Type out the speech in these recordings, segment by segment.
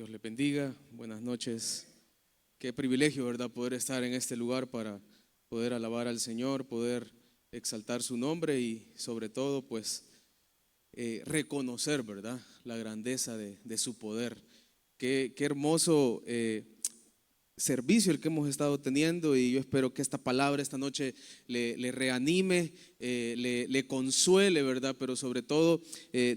Dios le bendiga, buenas noches. Qué privilegio, ¿verdad?, poder estar en este lugar para poder alabar al Señor, poder exaltar su nombre y sobre todo, pues, reconocer, ¿verdad?, la grandeza de su poder. Qué hermoso servicio el que hemos estado teniendo, y yo espero que esta palabra esta noche le reanime, le consuele, ¿verdad? Pero sobre todo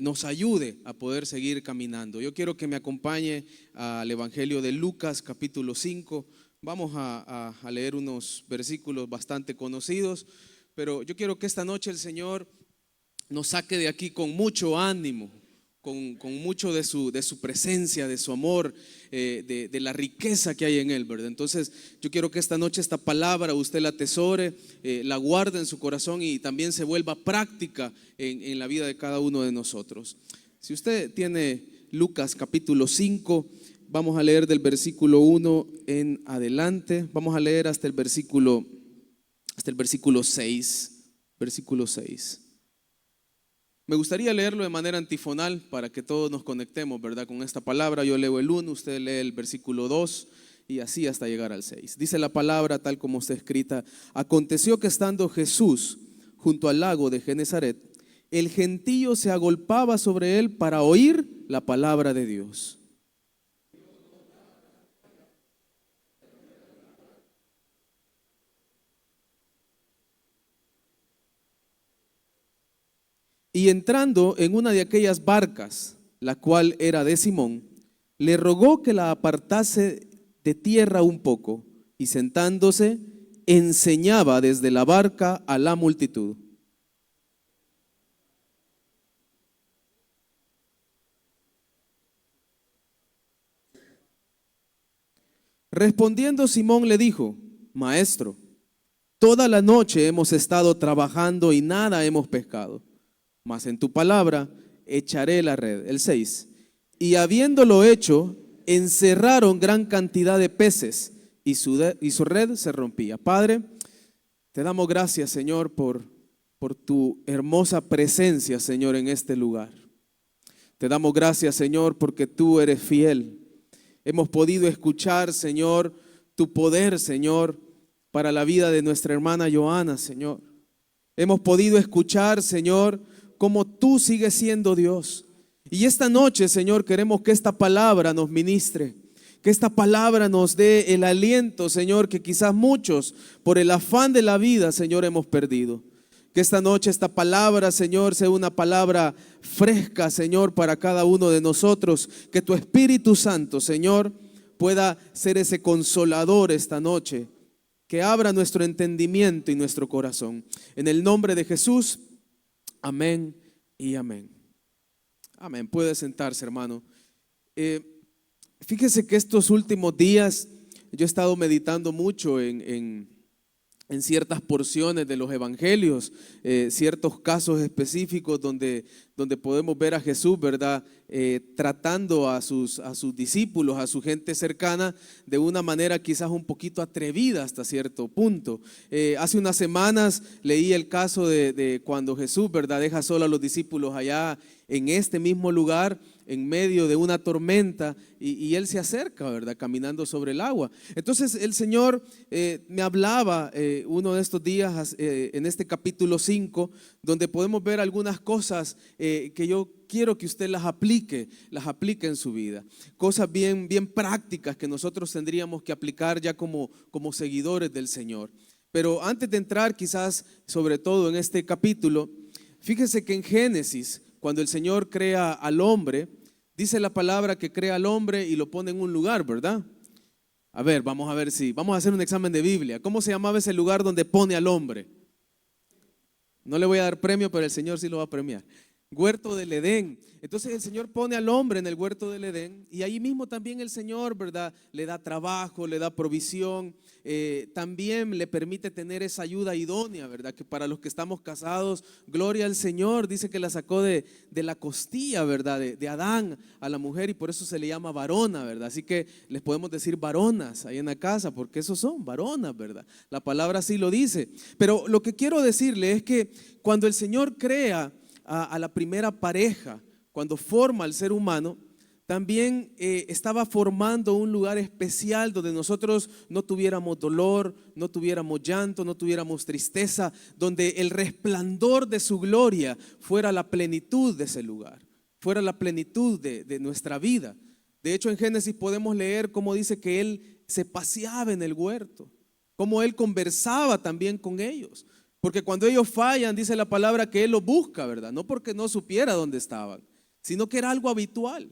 nos ayude a poder seguir caminando. Yo quiero que me acompañe al Evangelio de Lucas capítulo 5. Vamos a leer unos versículos bastante conocidos, pero yo quiero que esta noche el Señor nos saque de aquí con mucho ánimo, con mucho de su presencia, de su amor, de la riqueza que hay en Él, ¿verdad? Entonces yo quiero que esta noche esta palabra usted la atesore, la guarde en su corazón y también se vuelva práctica en la vida de cada uno de nosotros. Si usted tiene Lucas capítulo 5, vamos a leer del versículo 1 en adelante, vamos a leer hasta el versículo 6, versículo 6. Me gustaría leerlo de manera antifonal para que todos nos conectemos, ¿verdad?, con esta palabra. Yo leo el 1, usted lee el versículo 2 y así hasta llegar al 6. Dice la palabra tal como está escrita: aconteció que estando Jesús junto al lago de Genezaret, el gentío se agolpaba sobre él para oír la palabra de Dios. Y entrando en una de aquellas barcas, la cual era de Simón, le rogó que la apartase de tierra un poco, y sentándose, enseñaba desde la barca a la multitud. Respondiendo Simón le dijo: Maestro, toda la noche hemos estado trabajando y nada hemos pescado, mas en tu palabra echaré la red. El 6. Y habiéndolo hecho, encerraron gran cantidad de peces y su red se rompía. Padre, te damos gracias, Señor, por tu hermosa presencia, Señor, en este lugar. Te damos gracias, Señor, porque tú eres fiel. Hemos podido escuchar, Señor, tu poder, Señor, para la vida de nuestra hermana Joana, Señor. Hemos podido escuchar, Señor, cómo tú sigues siendo Dios. Y esta noche, Señor, queremos que esta palabra nos ministre, que esta palabra nos dé el aliento, Señor, que quizás muchos por el afán de la vida, Señor, hemos perdido. Que esta noche esta palabra, Señor, sea una palabra fresca, Señor, para cada uno de nosotros. Que tu Espíritu Santo, Señor, pueda ser ese consolador esta noche, que abra nuestro entendimiento y nuestro corazón. En el nombre de Jesús, amén y amén. Amén. Puede sentarse, hermano. Fíjese que estos últimos días yo he estado meditando mucho en ciertas porciones de los evangelios, ciertos casos específicos donde podemos ver a Jesús, ¿verdad?, tratando a sus discípulos, a su gente cercana, de una manera quizás un poquito atrevida hasta cierto punto. Hace unas semanas leí el caso de cuando Jesús, ¿verdad?, deja solo a los discípulos allá en este mismo lugar, en medio de una tormenta, y Él se acerca, ¿verdad?, caminando sobre el agua. Entonces el Señor me hablaba uno de estos días en este capítulo 5, donde podemos ver algunas cosas que yo quiero que usted las aplique en su vida. Cosas bien prácticas que nosotros tendríamos que aplicar ya como seguidores del Señor. Pero antes de entrar quizás sobre todo en este capítulo, fíjese que en Génesis, cuando el Señor crea al hombre, dice la palabra que crea al hombre y lo pone en un lugar, ¿verdad? A ver, vamos a hacer un examen de Biblia. ¿Cómo se llamaba ese lugar donde pone al hombre? No le voy a dar premio, pero el Señor sí lo va a premiar. Huerto del Edén. Entonces el Señor pone al hombre en el huerto del Edén, y ahí mismo también el Señor, ¿verdad?, le da trabajo, le da provisión, también le permite tener esa ayuda idónea, ¿verdad?, que para los que estamos casados, gloria al Señor, dice que la sacó de la costilla, ¿verdad?, de Adán a la mujer, y por eso se le llama varona, ¿verdad? Así que les podemos decir varonas ahí en la casa, porque esos son varonas, ¿verdad? La palabra así lo dice. Pero lo que quiero decirle es que cuando el Señor crea a la primera pareja, cuando forma al ser humano, también estaba formando un lugar especial donde nosotros no tuviéramos dolor, no tuviéramos llanto, no tuviéramos tristeza, donde el resplandor de su gloria fuera la plenitud de ese lugar, fuera la plenitud de nuestra vida. De hecho, en Génesis podemos leer cómo dice que Él se paseaba en el huerto, cómo Él conversaba también con ellos. Porque cuando ellos fallan, dice la palabra que Él los busca, ¿verdad? No porque no supiera dónde estaban, sino que era algo habitual.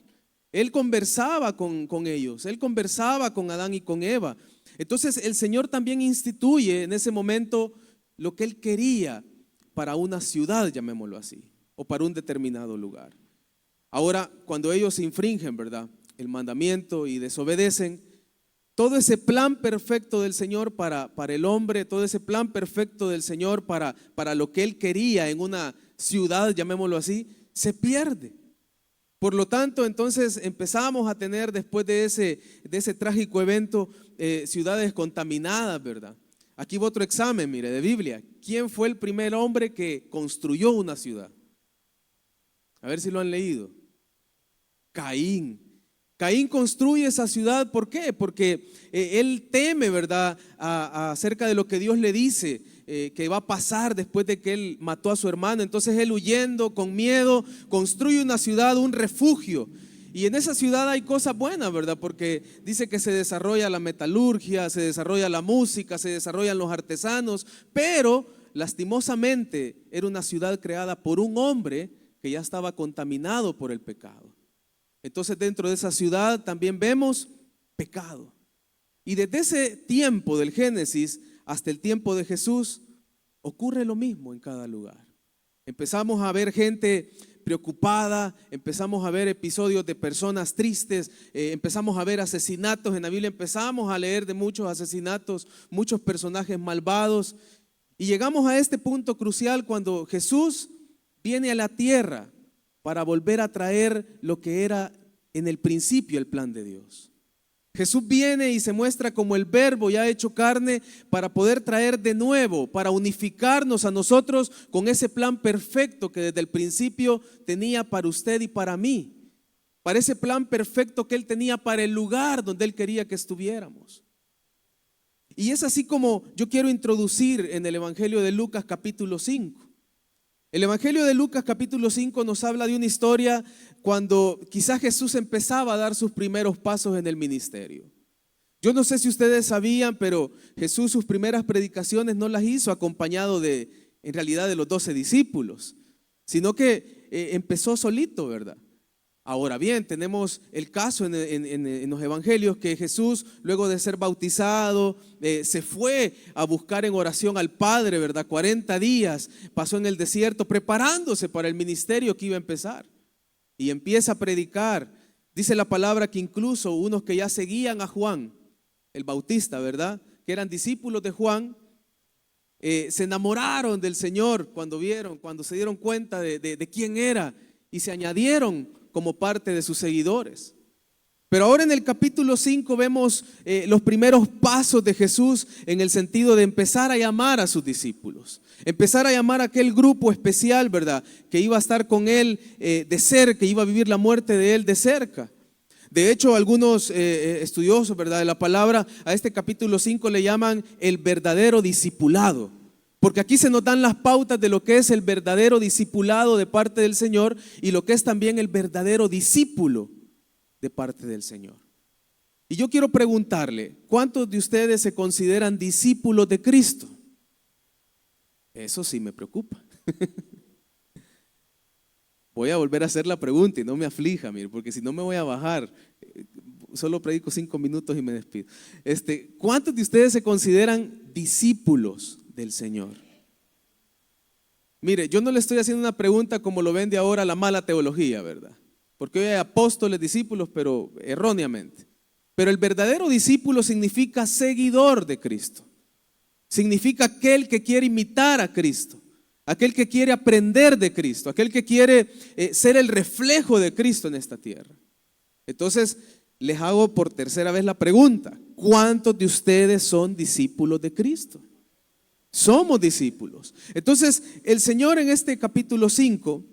Él conversaba con ellos, Él conversaba con Adán y con Eva. Entonces el Señor también instituye en ese momento lo que Él quería para una ciudad, llamémoslo así, o para un determinado lugar. Ahora, cuando ellos infringen, ¿verdad?, el mandamiento y desobedecen, todo ese plan perfecto del Señor para el hombre, todo ese plan perfecto del Señor para lo que Él quería en una ciudad, llamémoslo así, se pierde. Por lo tanto, entonces empezamos a tener después de ese trágico evento ciudades contaminadas, ¿verdad? Aquí va otro examen, mire, de Biblia. ¿Quién fue el primer hombre que construyó una ciudad? A ver si lo han leído. Caín. Caín construye esa ciudad, ¿por qué? Porque él teme, ¿verdad?, acerca de lo que Dios le dice que va a pasar después de que él mató a su hermano. Entonces él, huyendo con miedo, construye una ciudad, un refugio. Y en esa ciudad hay cosas buenas, ¿verdad? Porque dice que se desarrolla la metalurgia, se desarrolla la música, se desarrollan los artesanos, pero lastimosamente era una ciudad creada por un hombre que ya estaba contaminado por el pecado. Entonces dentro de esa ciudad también vemos pecado. Y desde ese tiempo del Génesis hasta el tiempo de Jesús ocurre lo mismo en cada lugar. Empezamos a ver gente preocupada, empezamos a ver episodios de personas tristes, empezamos a ver asesinatos en la Biblia, empezamos a leer de muchos asesinatos, muchos personajes malvados. Y llegamos a este punto crucial cuando Jesús viene a la tierra para volver a traer lo que era en el principio el plan de Dios. Jesús viene y se muestra como el Verbo ya hecho carne para poder traer de nuevo, para unificarnos a nosotros con ese plan perfecto que desde el principio tenía para usted y para mí, para ese plan perfecto que Él tenía para el lugar donde Él quería que estuviéramos. Y es así como yo quiero introducir en el Evangelio de Lucas capítulo 5. El Evangelio de Lucas capítulo 5 nos habla de una historia cuando quizás Jesús empezaba a dar sus primeros pasos en el ministerio. Yo no sé si ustedes sabían, pero Jesús sus primeras predicaciones no las hizo acompañado en realidad de los 12 discípulos, sino que empezó solito, ¿verdad? Ahora bien, tenemos el caso en los evangelios que Jesús, luego de ser bautizado, se fue a buscar en oración al Padre, ¿verdad? 40 días pasó en el desierto preparándose para el ministerio que iba a empezar. Y empieza a predicar. Dice la palabra que incluso unos que ya seguían a Juan, el Bautista, ¿verdad?, que eran discípulos de Juan, se enamoraron del Señor cuando se dieron cuenta de quién era y se añadieron como parte de sus seguidores. Pero ahora en el capítulo 5 vemos los primeros pasos de Jesús en el sentido de empezar a llamar a sus discípulos, empezar a llamar a aquel grupo especial, ¿verdad?, que iba a estar con Él de cerca, que iba a vivir la muerte de Él de cerca. De hecho, algunos estudiosos, ¿verdad?, de la palabra, a este capítulo 5 le llaman el verdadero discipulado. Porque aquí se nos dan las pautas de lo que es el verdadero discipulado de parte del Señor y lo que es también el verdadero discípulo de parte del Señor. Y yo quiero preguntarle, ¿cuántos de ustedes se consideran discípulos de Cristo? Eso sí me preocupa. Voy a volver a hacer la pregunta y no me aflija, mire, porque si no me voy a bajar. Solo predico 5 minutos y me despido. ¿Cuántos de ustedes se consideran discípulos del Señor? Mire, yo no le estoy haciendo una pregunta como lo vende ahora la mala teología, ¿verdad? Porque hoy hay apóstoles, discípulos, pero erróneamente. Pero el verdadero discípulo significa seguidor de Cristo. Significa aquel que quiere imitar a Cristo, aquel que quiere aprender de Cristo, aquel que quiere ser el reflejo de Cristo en esta tierra. Entonces, les hago por tercera vez la pregunta: ¿cuántos de ustedes son discípulos de Cristo? Somos discípulos. Entonces, el Señor en este capítulo 5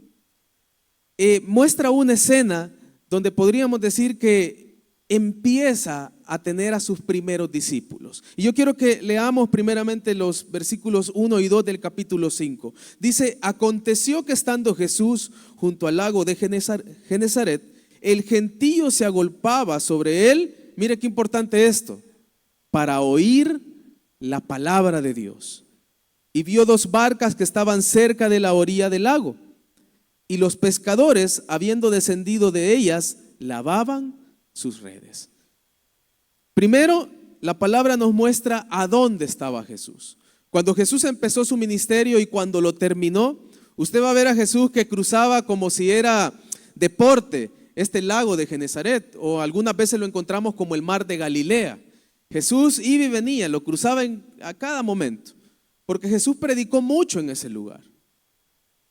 muestra una escena donde podríamos decir que empieza a tener a sus primeros discípulos. Y yo quiero que leamos primeramente los versículos 1 y 2 del capítulo 5. Dice: aconteció que estando Jesús junto al lago de Genezaret, el gentío se agolpaba sobre él, mire qué importante esto, para oír la palabra de Dios. Y vio dos barcas que estaban cerca de la orilla del lago, y los pescadores, habiendo descendido de ellas, lavaban sus redes. Primero, la palabra nos muestra a dónde estaba Jesús. Cuando Jesús empezó su ministerio y cuando lo terminó, usted va a ver a Jesús que cruzaba como si era deporte este lago de Genezaret, o algunas veces lo encontramos como el mar de Galilea. Jesús iba y venía, lo cruzaba a cada momento, porque Jesús predicó mucho en ese lugar.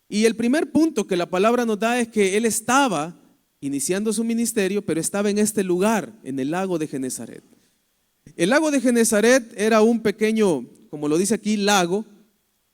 Y el primer punto que la palabra nos da es que él estaba iniciando su ministerio, pero estaba en este lugar, en el lago de Genezaret. El lago de Genezaret era un pequeño, como lo dice aquí, lago,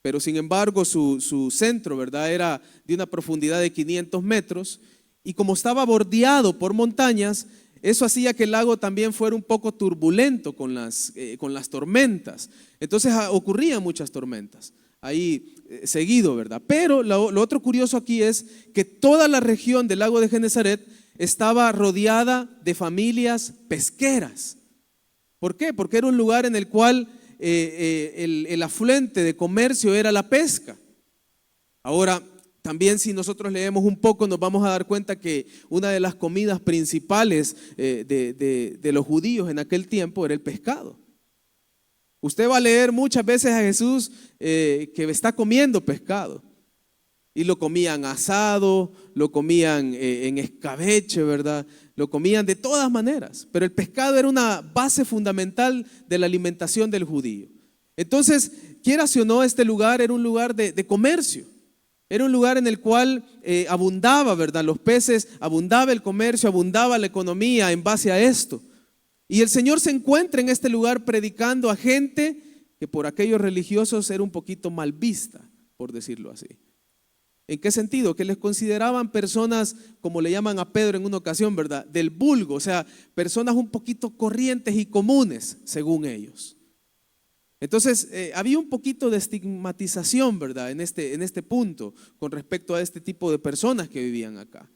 pero sin embargo su centro, ¿verdad?, era de una profundidad de 500 metros, y como estaba bordeado por montañas, eso hacía que el lago también fuera un poco turbulento con las tormentas. Entonces ocurrían muchas tormentas ahí seguido, ¿verdad? Pero lo otro curioso aquí es que toda la región del lago de Genezaret estaba rodeada de familias pesqueras. ¿Por qué? Porque era un lugar en el cual el afluente de comercio era la pesca. Ahora, también si nosotros leemos un poco nos vamos a dar cuenta que una de las comidas principales de los judíos en aquel tiempo era el pescado. Usted va a leer muchas veces a Jesús que está comiendo pescado. Y lo comían asado, lo comían en escabeche, ¿verdad? Lo comían de todas maneras. Pero el pescado era una base fundamental de la alimentación del judío. Entonces, quieras o no, este lugar era un lugar de comercio. Era un lugar en el cual abundaba, ¿verdad?, los peces, abundaba el comercio, abundaba la economía en base a esto. Y el Señor se encuentra en este lugar predicando a gente que por aquellos religiosos era un poquito mal vista, por decirlo así. ¿En qué sentido? Que les consideraban personas, como le llaman a Pedro en una ocasión, ¿verdad?, del vulgo, o sea, personas un poquito corrientes y comunes, según ellos. Entonces, había un poquito de estigmatización, ¿verdad?, en este punto, con respecto a este tipo de personas que vivían acá.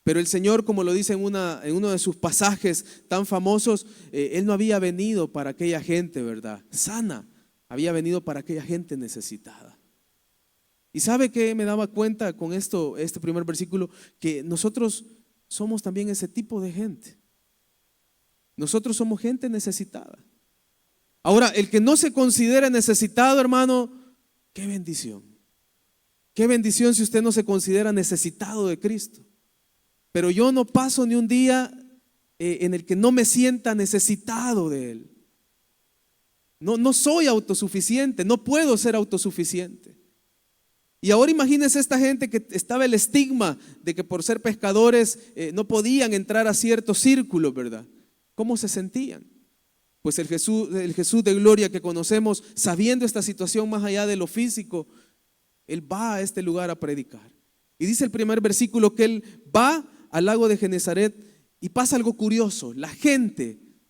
Pero el Señor, como lo dice en uno de sus pasajes tan famosos, Él no había venido para aquella gente, ¿verdad?, sana, había venido para aquella gente necesitada. ¿Y sabe qué me daba cuenta con este primer versículo? Que nosotros somos también ese tipo de gente. Nosotros somos gente necesitada. Ahora, el que no se considera necesitado, hermano, qué bendición. Qué bendición si usted no se considera necesitado de Cristo. Pero yo no paso ni un día en el que no me sienta necesitado de Él. No soy autosuficiente, no puedo ser autosuficiente. Y ahora imagínense esta gente que estaba el estigma de que por ser pescadores no podían entrar a ciertos círculos, ¿verdad? ¿Cómo se sentían? Pues el Jesús de gloria que conocemos, sabiendo esta situación más allá de lo físico, Él va a este lugar a predicar. Y dice el primer versículo que Él va al lago de Genezaret y pasa algo curioso.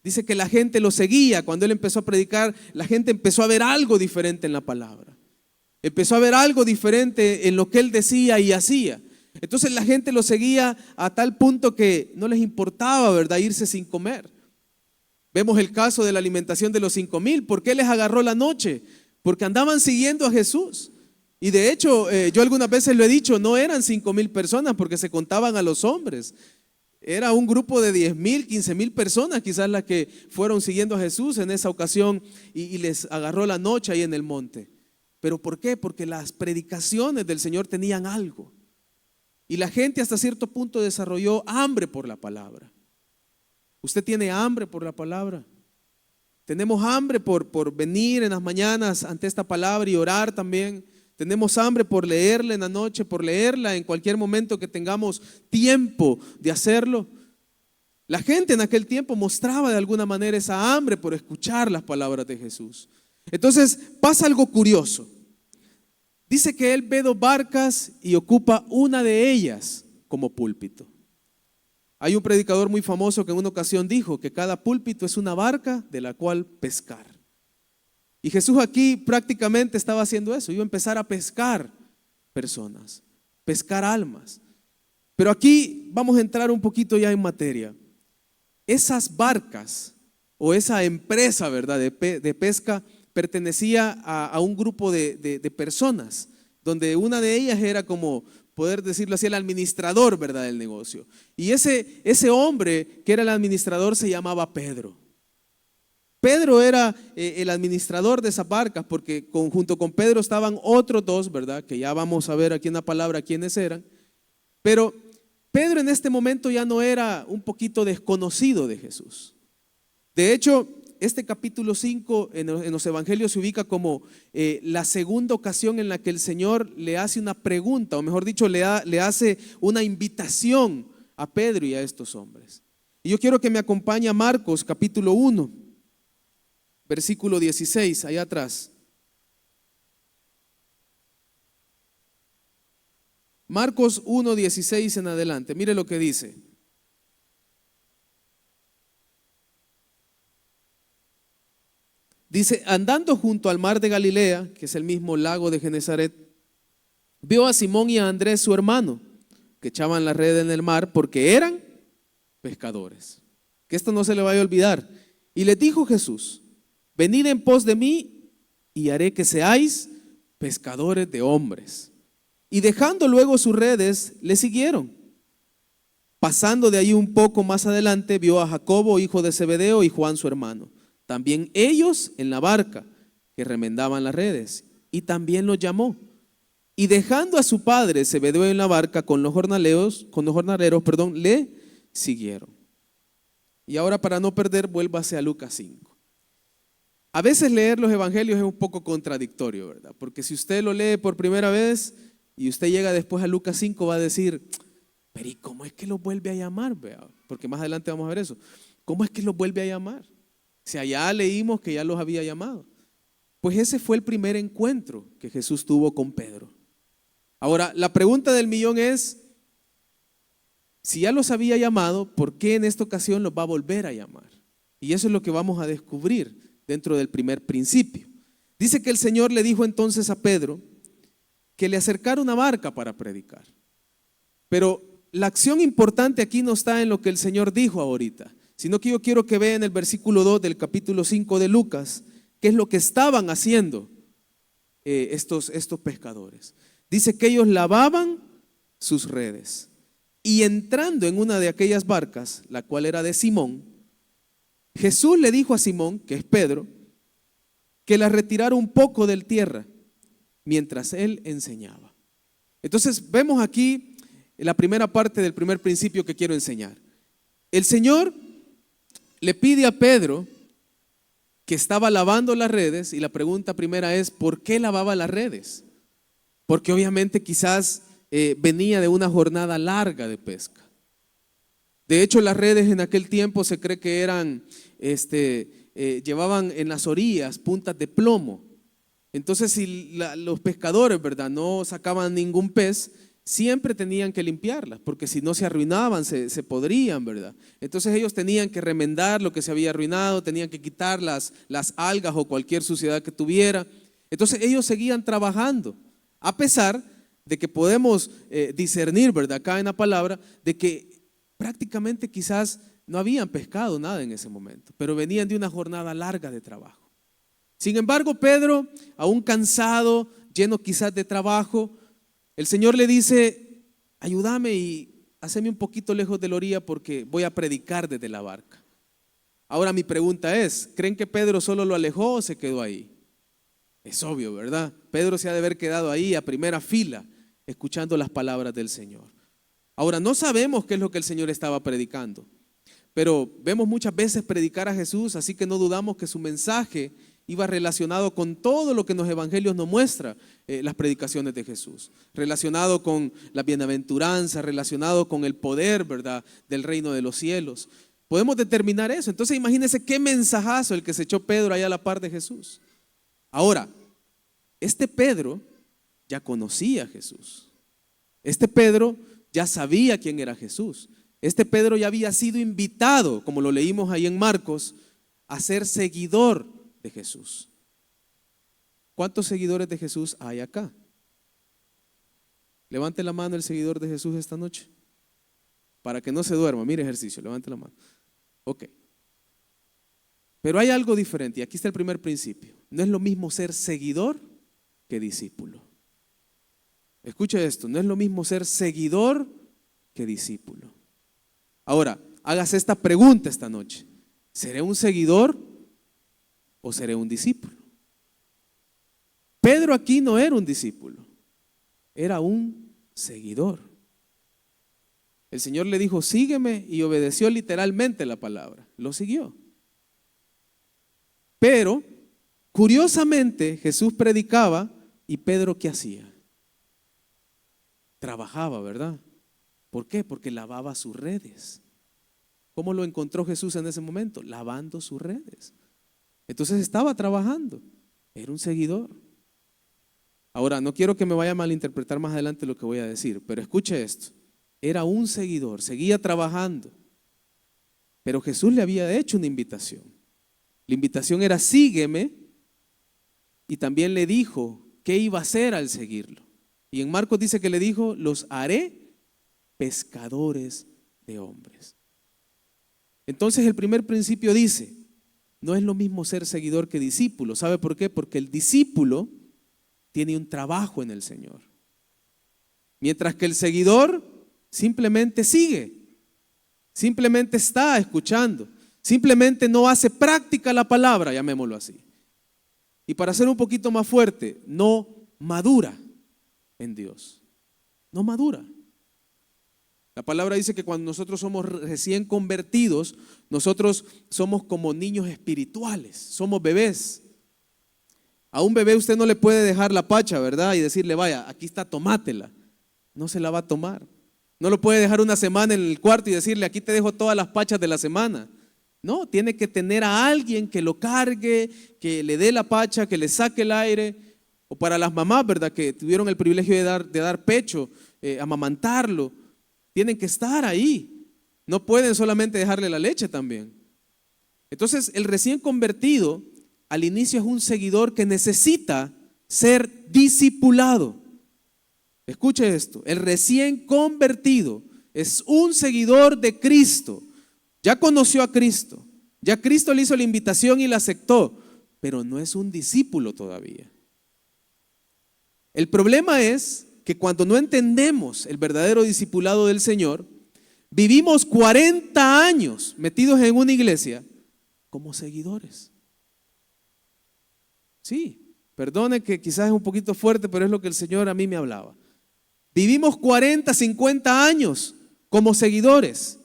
Dice que la gente lo seguía. Cuando Él empezó a predicar, la gente empezó a ver algo diferente en la palabra. Empezó a ver algo diferente en lo que Él decía y hacía. Entonces la gente lo seguía a tal punto que no les importaba, ¿verdad?, irse sin comer. Vemos el caso de la alimentación de los 5,000. ¿Por qué les agarró la noche? Porque andaban siguiendo a Jesús. Y de hecho, yo algunas veces lo he dicho, no eran 5,000 personas porque se contaban a los hombres. Era un grupo de 10,000, 15,000 personas quizás las que fueron siguiendo a Jesús en esa ocasión y les agarró la noche ahí en el monte. ¿Pero por qué? Porque las predicaciones del Señor tenían algo. Y la gente hasta cierto punto desarrolló hambre por la palabra. ¿Usted tiene hambre por la palabra? Tenemos hambre por venir en las mañanas ante esta palabra y orar también. Tenemos hambre por leerla en la noche, por leerla en cualquier momento que tengamos tiempo de hacerlo. La gente en aquel tiempo mostraba de alguna manera esa hambre por escuchar las palabras de Jesús. Entonces pasa algo curioso. Dice que Él ve dos barcas y ocupa una de ellas como púlpito. Hay un predicador muy famoso que en una ocasión dijo que cada púlpito es una barca de la cual pescar. Y Jesús aquí prácticamente estaba haciendo eso, iba a empezar a pescar personas, pescar almas. Pero aquí vamos a entrar un poquito ya en materia. Esas barcas o esa empresa, ¿verdad?, de pesca pertenecía a un grupo de personas, donde una de ellas era, como poder decirlo así, el administrador, ¿verdad?, del negocio. Y ese hombre que era el administrador se llamaba Pedro. Pedro era el administrador de esas barcas, porque junto con Pedro estaban otros dos, ¿verdad?, que ya vamos a ver aquí en la palabra quiénes eran. Pero Pedro en este momento ya no era un poquito desconocido de Jesús. De hecho, este capítulo 5 en los evangelios se ubica como la segunda ocasión en la que el Señor le hace una pregunta, o mejor dicho, le hace una invitación a Pedro y a estos hombres. Y yo quiero que me acompañe a Marcos capítulo 1, versículo 16, allá atrás. Marcos 1, 16 en adelante. Mire lo que dice. Dice, andando junto al mar de Galilea, que es el mismo lago de Genesaret, vio a Simón y a Andrés, su hermano, que echaban la red en el mar porque eran pescadores. Que esto no se le vaya a olvidar. Y les dijo Jesús, venid en pos de mí y haré que seáis pescadores de hombres. Y dejando luego sus redes, le siguieron. Pasando de ahí un poco más adelante, vio a Jacobo, hijo de Zebedeo, y Juan, su hermano. También ellos en la barca, que remendaban las redes, y también los llamó. Y dejando a su padre Zebedeo en la barca con los jornaleros, le siguieron. Y ahora, para no perder, vuélvase a Lucas 5. A veces leer los evangelios es un poco contradictorio, ¿verdad? Porque si usted lo lee por primera vez y usted llega después a Lucas 5, va a decir, pero ¿y cómo es que los vuelve a llamar? Vea? Porque más adelante vamos a ver eso. ¿Cómo es que los vuelve a llamar? Si allá leímos que ya los había llamado. Pues ese fue el primer encuentro que Jesús tuvo con Pedro. Ahora, la pregunta del millón es, si ya los había llamado, ¿por qué en esta ocasión los va a volver a llamar? Y eso es lo que vamos a descubrir dentro del primer principio. Dice que el Señor le dijo entonces a Pedro que le acercara una barca para predicar. Pero la acción importante aquí no está en lo que el Señor dijo ahorita, sino que yo quiero que vean el versículo 2 del capítulo 5 de Lucas, qué es lo que estaban haciendo estos pescadores. Dice que ellos lavaban sus redes y entrando en una de aquellas barcas, la cual era de Simón, Jesús le dijo a Simón, que es Pedro, que la retirara un poco del tierra mientras él enseñaba. Entonces vemos aquí la primera parte del primer principio que quiero enseñar. El Señor le pide a Pedro, que estaba lavando las redes, y la pregunta primera es, ¿por qué lavaba las redes? Porque obviamente quizás venía de una jornada larga de pesca. De hecho, las redes en aquel tiempo se cree que eran, llevaban en las orillas puntas de plomo. Entonces, si los pescadores, ¿verdad?, no sacaban ningún pez, siempre tenían que limpiarlas, porque si no se arruinaban, se podrían, ¿verdad? Entonces ellos tenían que remendar lo que se había arruinado, tenían que quitar las algas o cualquier suciedad que tuviera. Entonces ellos seguían trabajando, a pesar de que podemos discernir, ¿verdad?, acá en la palabra, de que prácticamente quizás no habían pescado nada en ese momento, pero venían de una jornada larga de trabajo. Sin embargo, Pedro, aún cansado, lleno quizás de trabajo, el Señor le dice, ayúdame y haceme un poquito lejos de la orilla porque voy a predicar desde la barca. Ahora mi pregunta es, ¿creen que Pedro solo lo alejó o se quedó ahí? Es obvio, ¿verdad? Pedro se ha de haber quedado ahí a primera fila, escuchando las palabras del Señor. Ahora, no sabemos qué es lo que el Señor estaba predicando, pero vemos muchas veces predicar a Jesús, así que no dudamos que su mensaje iba relacionado con todo lo que en los evangelios nos muestra las predicaciones de Jesús, relacionado con la bienaventuranza, relacionado con el poder, ¿verdad?, del reino de los cielos. Podemos determinar eso. Entonces imagínense qué mensajazo el que se echó Pedro allá a la par de Jesús. Ahora, este Pedro ya conocía a Jesús. Este Pedro ya sabía quién era Jesús. Este Pedro ya había sido invitado, como lo leímos ahí en Marcos, a ser seguidor de Jesús. ¿Cuántos seguidores de Jesús hay acá? Levante la mano el seguidor de Jesús esta noche. Para que no se duerma, mire ejercicio, levante la mano. Ok. Pero hay algo diferente, y aquí está el primer principio. No es lo mismo ser seguidor que discípulo. Escuche esto, no es lo mismo ser seguidor que discípulo. Ahora, hágase esta pregunta esta noche. ¿Seré un seguidor o seré un discípulo? Pedro aquí no era un discípulo, era un seguidor. El Señor le dijo, sígueme, y obedeció literalmente la palabra, lo siguió. Pero, curiosamente, Jesús predicaba y Pedro, ¿qué hacía? Trabajaba, ¿verdad? ¿Por qué? Porque lavaba sus redes. ¿Cómo lo encontró Jesús en ese momento? Lavando sus redes. Entonces estaba trabajando, era un seguidor. Ahora, no quiero que me vaya a malinterpretar más adelante lo que voy a decir, pero escuche esto. Era un seguidor, seguía trabajando, pero Jesús le había hecho una invitación. La invitación era sígueme, y también le dijo qué iba a hacer al seguirlo. Y en Marcos dice que le dijo, los haré pescadores de hombres. Entonces el primer principio dice, no es lo mismo ser seguidor que discípulo. ¿Sabe por qué? Porque el discípulo tiene un trabajo en el Señor, mientras que el seguidor simplemente sigue, simplemente está escuchando, simplemente no hace práctica la palabra, llamémoslo así. Y para ser un poquito más fuerte, no madura en Dios, no madura. La palabra dice que cuando nosotros somos recién convertidos, nosotros somos como niños espirituales, somos bebés. A un bebé usted no le puede dejar la pacha, ¿verdad? Y decirle, vaya, aquí está, tomátela. No se la va a tomar. No lo puede dejar una semana en el cuarto y decirle, aquí te dejo todas las pachas de la semana. No, tiene que tener a alguien que lo cargue, que le dé la pacha, que le saque el aire. O para las mamás, ¿verdad? Que tuvieron el privilegio de dar pecho, amamantarlo. Tienen que estar ahí. No pueden solamente dejarle la leche también. Entonces, el recién convertido al inicio es un seguidor que necesita ser discipulado. Escuche esto, el recién convertido es un seguidor de Cristo. Ya conoció a Cristo, ya Cristo le hizo la invitación y la aceptó, pero no es un discípulo todavía. El problema es que cuando no entendemos el verdadero discipulado del Señor, vivimos 40 años metidos en una iglesia como seguidores. Sí, perdone que quizás es un poquito fuerte, pero es lo que el Señor a mí me hablaba. Vivimos 40, 50 años como seguidores.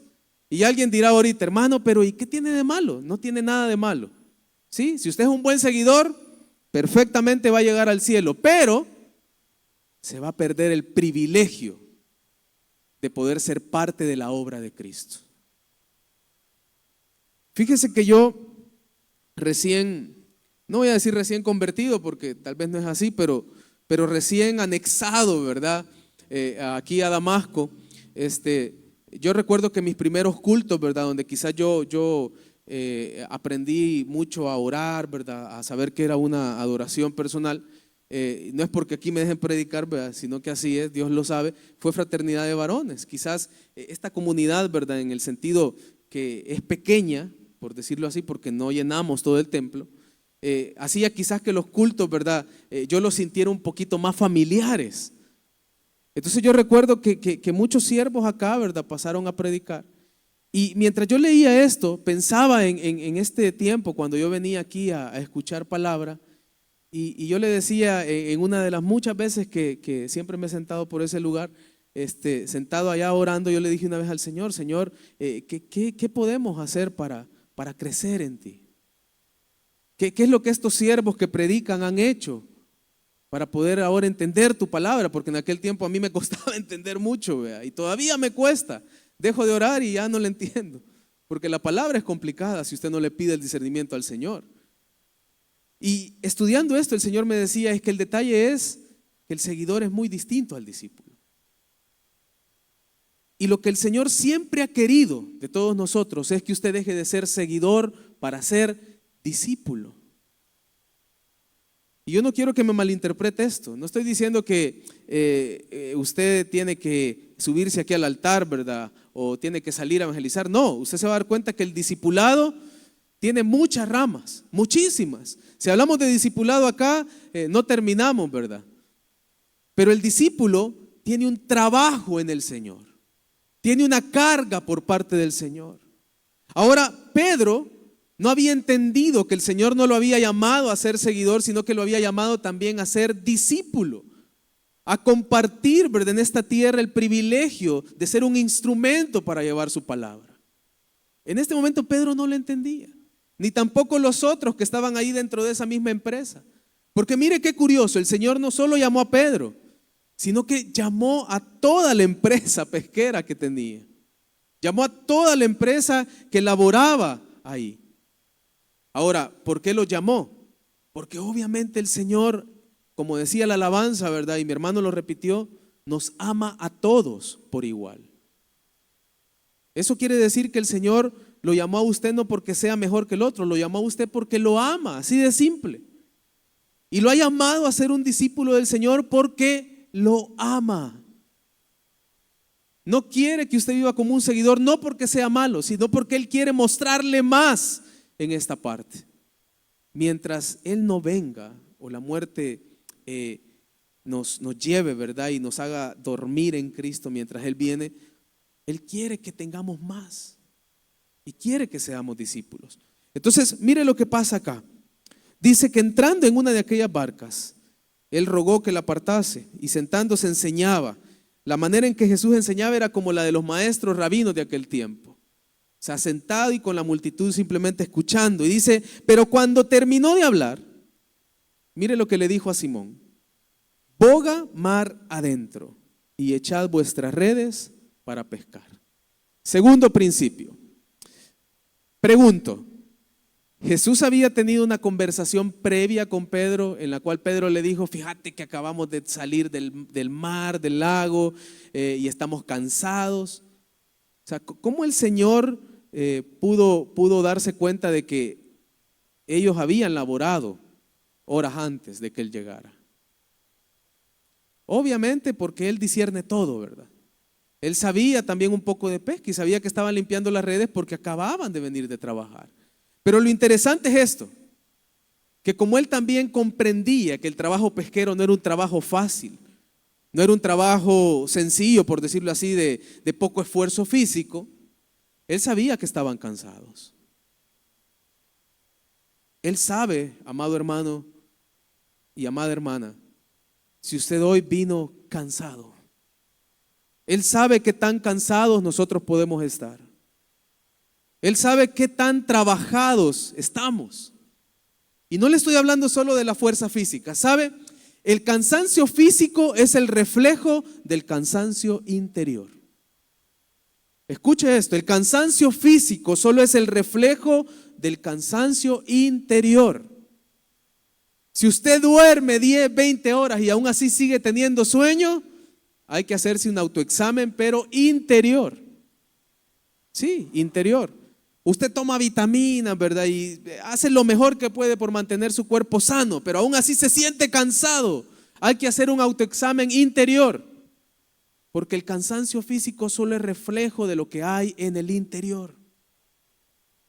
Y alguien dirá ahorita, hermano, pero ¿y qué tiene de malo? No tiene nada de malo. ¿Sí? Si usted es un buen seguidor, perfectamente va a llegar al cielo, pero se va a perder el privilegio de poder ser parte de la obra de Cristo. Fíjese que yo no voy a decir recién convertido porque tal vez no es así, pero recién anexado, ¿verdad? Aquí a Damasco, yo recuerdo que mis primeros cultos, ¿verdad? Donde quizás yo aprendí mucho a orar, ¿verdad? A saber que era una adoración personal. No es porque aquí me dejen predicar, ¿verdad? Sino que así es, Dios lo sabe. Fue fraternidad de varones. Quizás esta comunidad, ¿verdad? En el sentido que es pequeña, por decirlo así, porque no llenamos todo el templo. Hacía quizás que los cultos, ¿verdad? Yo los sintiera un poquito más familiares. Entonces yo recuerdo que muchos siervos acá, ¿verdad? Pasaron a predicar. Y mientras yo leía esto, pensaba en este tiempo, cuando yo venía aquí a escuchar palabra, y yo le decía en una de las muchas veces que siempre me he sentado por ese lugar, sentado allá orando, yo le dije una vez al Señor, Señor, ¿qué podemos hacer para crecer en ti? ¿Qué es lo que estos siervos que predican han hecho para poder ahora entender tu palabra? Porque en aquel tiempo a mí me costaba entender mucho, ¿vea? Y todavía me cuesta. Dejo de orar y ya no le entiendo, porque la palabra es complicada si usted no le pide el discernimiento al Señor. Y estudiando esto, el Señor me decía, es que el detalle es que el seguidor es muy distinto al discípulo. Y lo que el Señor siempre ha querido de todos nosotros es que usted deje de ser seguidor para ser discípulo. Y yo no quiero que me malinterprete esto. No estoy diciendo que usted tiene que subirse aquí al altar, ¿verdad? O tiene que salir a evangelizar. No, usted se va a dar cuenta que el discipulado tiene muchas ramas, muchísimas. Si hablamos de discipulado acá, no terminamos, ¿verdad? Pero el discípulo tiene un trabajo en el Señor. Tiene una carga por parte del Señor. Ahora, Pedro no había entendido que el Señor no lo había llamado a ser seguidor, sino que lo había llamado también a ser discípulo, a compartir, ¿verdad?, en esta tierra el privilegio de ser un instrumento para llevar su palabra. En este momento Pedro no lo entendía, ni tampoco los otros que estaban ahí dentro de esa misma empresa. Porque mire qué curioso, el Señor no solo llamó a Pedro, sino que llamó a toda la empresa pesquera que tenía. Llamó a toda la empresa que laboraba ahí. Ahora, ¿por qué lo llamó? Porque obviamente el Señor, como decía la alabanza, ¿verdad? Y mi hermano lo repitió, nos ama a todos por igual. Eso quiere decir que el Señor lo llamó a usted no porque sea mejor que el otro, lo llamó a usted porque lo ama, así de simple. Y lo ha llamado a ser un discípulo del Señor porque lo ama. No quiere que usted viva como un seguidor, no porque sea malo, sino porque Él quiere mostrarle más en esta parte. Mientras Él no venga o la muerte nos lleve, ¿verdad? Y nos haga dormir en Cristo mientras Él viene, Él quiere que tengamos más y quiere que seamos discípulos. Entonces, mire lo que pasa acá. Dice que entrando en una de aquellas barcas, Él rogó que la apartase y sentándose enseñaba. La manera en que Jesús enseñaba era como la de los maestros rabinos de aquel tiempo. Se ha sentado y con la multitud simplemente escuchando. Y dice, pero cuando terminó de hablar, mire lo que le dijo a Simón: boga mar adentro y echad vuestras redes para pescar. Segundo principio. Pregunto, ¿Jesús había tenido una conversación previa con Pedro en la cual Pedro le dijo, fíjate que acabamos de salir del mar, del lago, y estamos cansados? O sea, ¿cómo el Señor pudo darse cuenta de que ellos habían laborado horas antes de que Él llegara? Obviamente porque Él discierne todo, ¿verdad? Él sabía también un poco de pesca y sabía que estaban limpiando las redes porque acababan de venir de trabajar. Pero lo interesante es esto, que como Él también comprendía que el trabajo pesquero no era un trabajo fácil, no era un trabajo sencillo, por decirlo así, de poco esfuerzo físico, Él sabía que estaban cansados. Él sabe, amado hermano y amada hermana, si usted hoy vino cansado. Él sabe qué tan cansados nosotros podemos estar. Él sabe qué tan trabajados estamos. Y no le estoy hablando solo de la fuerza física. ¿Sabe? El cansancio físico es el reflejo del cansancio interior. Escuche esto, el cansancio físico solo es el reflejo del cansancio interior. Si usted duerme 10, 20 horas y aún así sigue teniendo sueño, hay que hacerse un autoexamen, pero interior. Sí, interior. Usted toma vitaminas, ¿verdad? Y hace lo mejor que puede por mantener su cuerpo sano, pero aún así se siente cansado. Hay que hacer un autoexamen interior, porque el cansancio físico solo es reflejo de lo que hay en el interior.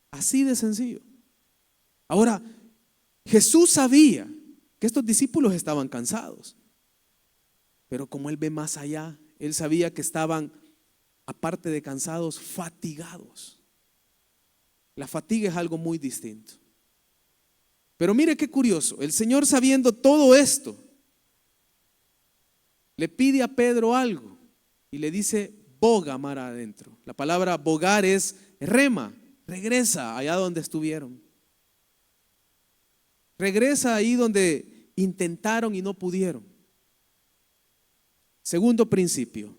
Así de sencillo. Ahora, Jesús sabía que estos discípulos estaban cansados, pero como Él ve más allá, Él sabía que estaban, aparte de cansados, fatigados. La fatiga es algo muy distinto. Pero mire qué curioso, el Señor, sabiendo todo esto, le pide a Pedro algo y le dice, boga mar adentro. La palabra bogar es rema, regresa allá donde estuvieron. Regresa ahí donde intentaron y no pudieron. Segundo principio,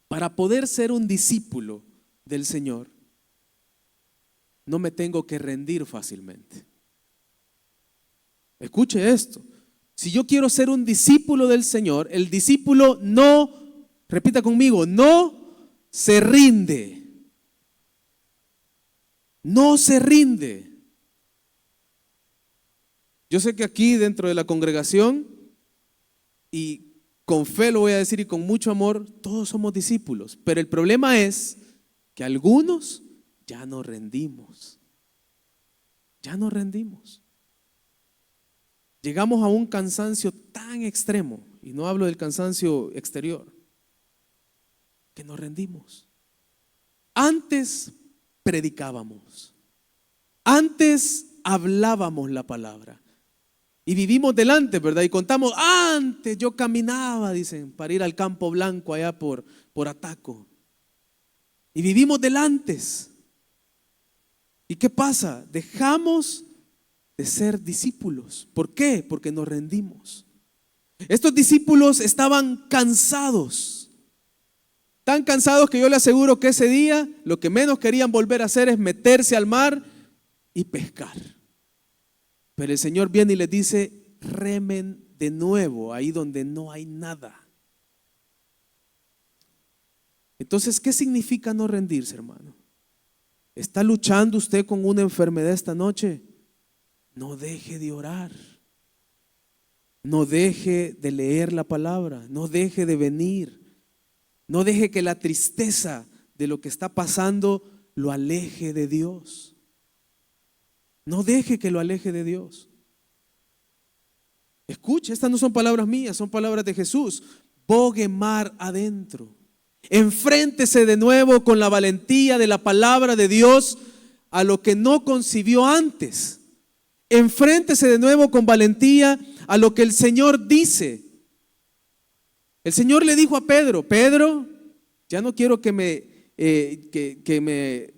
para poder ser un discípulo del Señor, no me tengo que rendir fácilmente. Escuche esto. Si yo quiero ser un discípulo del Señor, el discípulo no, repita conmigo, no se rinde. No se rinde. Yo sé que aquí dentro de la congregación, y con fe lo voy a decir y con mucho amor, todos somos discípulos, pero el problema es que algunos ya no rendimos. Ya no rendimos. Llegamos a un cansancio tan extremo, y no hablo del cansancio exterior, que nos rendimos. Antes predicábamos, antes hablábamos la palabra y vivimos delante, ¿verdad? Y contamos, antes yo caminaba, dicen, para ir al Campo Blanco allá por Ataco. Y vivimos delante. ¿Y qué pasa? Dejamos de ser discípulos. ¿Por qué? Porque nos rendimos. Estos discípulos estaban cansados. Tan cansados que yo le aseguro que ese día lo que menos querían volver a hacer es meterse al mar y pescar. Pero el Señor viene y les dice, remen de nuevo ahí donde no hay nada. Entonces, ¿qué significa no rendirse, hermano? ¿Está luchando usted con una enfermedad esta noche? No deje de orar. No deje de leer la palabra. No deje de venir. No deje que la tristeza de lo que está pasando lo aleje de Dios. No deje que lo aleje de Dios. Escuche, estas no son palabras mías, son palabras de Jesús. Bogue mar adentro. Enfréntese de nuevo con la valentía de la palabra de Dios a lo que no concibió antes. Enfréntese de nuevo con valentía a lo que el Señor dice. El Señor le dijo a Pedro, Pedro, ya no quiero que me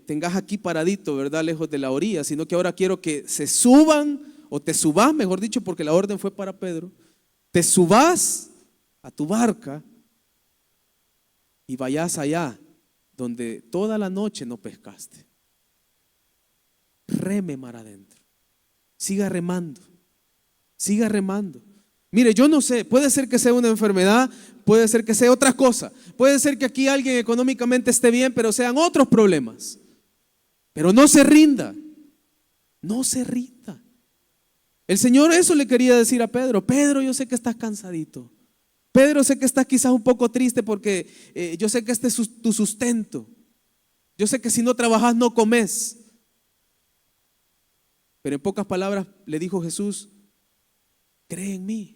tengas aquí paradito, ¿verdad? Lejos de la orilla, sino que ahora quiero que se suban, o te subas, mejor dicho, porque la orden fue para Pedro, te subas a tu barca y vayas allá donde toda la noche no pescaste. Reme mar adentro. Siga remando. Siga remando. Mire, yo no sé, puede ser que sea una enfermedad, puede ser que sea otra cosa, puede ser que aquí alguien económicamente esté bien, pero sean otros problemas. Pero no se rinda. No se rinda. El Señor eso le quería decir a Pedro. Pedro, yo sé que estás cansadito. Pedro, sé que estás quizás un poco triste porque yo sé que este es tu sustento. Yo sé que si no trabajas no comes. Pero en pocas palabras le dijo Jesús, cree en mí.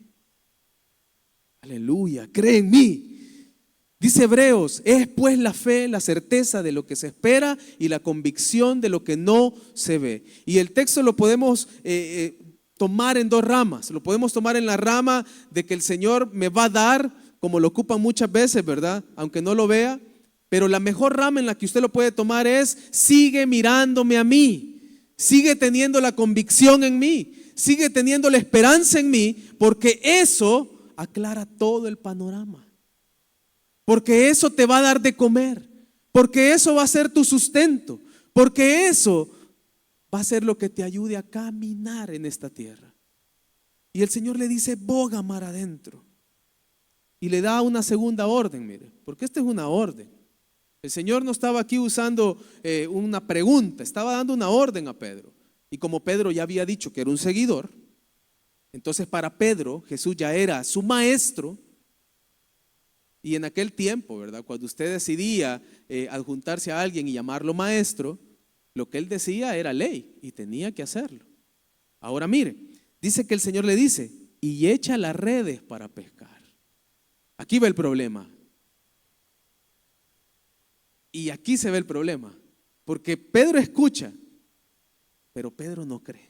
Aleluya, cree en mí. Dice Hebreos, es pues la fe, la certeza de lo que se espera y la convicción de lo que no se ve. Y el texto lo podemos tomar en dos ramas. Lo podemos tomar en la rama de que el Señor me va a dar, como lo ocupan muchas veces, ¿verdad? Aunque no lo vea. Pero la mejor rama en la que usted lo puede tomar es, sigue mirándome a mí. Sigue teniendo la convicción en mí. Sigue teniendo la esperanza en mí, porque eso aclara todo el panorama. Porque eso te va a dar de comer. Porque eso va a ser tu sustento. Porque eso va a ser lo que te ayude a caminar en esta tierra. Y el Señor le dice, boga mar adentro. Y le da una segunda orden, mire, porque esta es una orden. El Señor no estaba aquí usando una pregunta, estaba dando una orden a Pedro. Y como Pedro ya había dicho que era un seguidor, entonces para Pedro Jesús ya era su maestro. Y en aquel tiempo, ¿verdad? Cuando usted decidía adjuntarse a alguien y llamarlo maestro, lo que él decía era ley y tenía que hacerlo. Ahora mire, dice que el Señor le dice, y echa las redes para pescar. Aquí va el problema. Y aquí se ve el problema, porque Pedro escucha, pero Pedro no cree.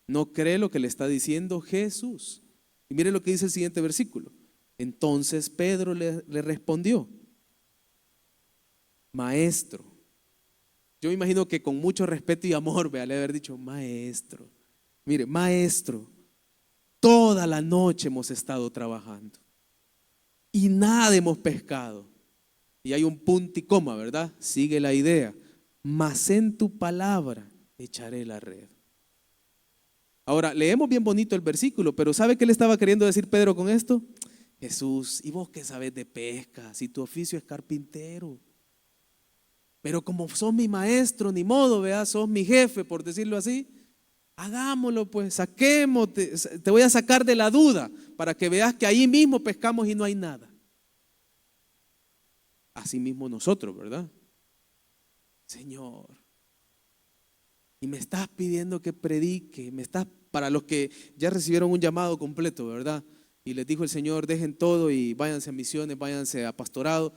No cree lo que le está diciendo Jesús. Y mire lo que dice el siguiente versículo. Entonces Pedro le respondió, maestro. Yo me imagino que con mucho respeto y amor, le haber dicho, maestro. Mire, maestro, toda la noche hemos estado trabajando y nada hemos pescado. Y hay un punto y coma, ¿verdad? Sigue la idea. Mas en tu palabra echaré la red. Ahora, leemos bien bonito el versículo, pero ¿sabe qué le estaba queriendo decir Pedro con esto? Jesús, ¿y vos qué sabes de pesca? Si tu oficio es carpintero. Pero como sos mi maestro, ni modo, vea, sos mi jefe, por decirlo así. Hagámoslo pues, saquemos, te voy a sacar de la duda para que veas que ahí mismo pescamos y no hay nada. Así mismo nosotros, ¿verdad? Señor, y me estás pidiendo que predique, para los que ya recibieron un llamado completo, ¿verdad? Y les dijo el Señor, dejen todo y váyanse a misiones, váyanse a pastorado.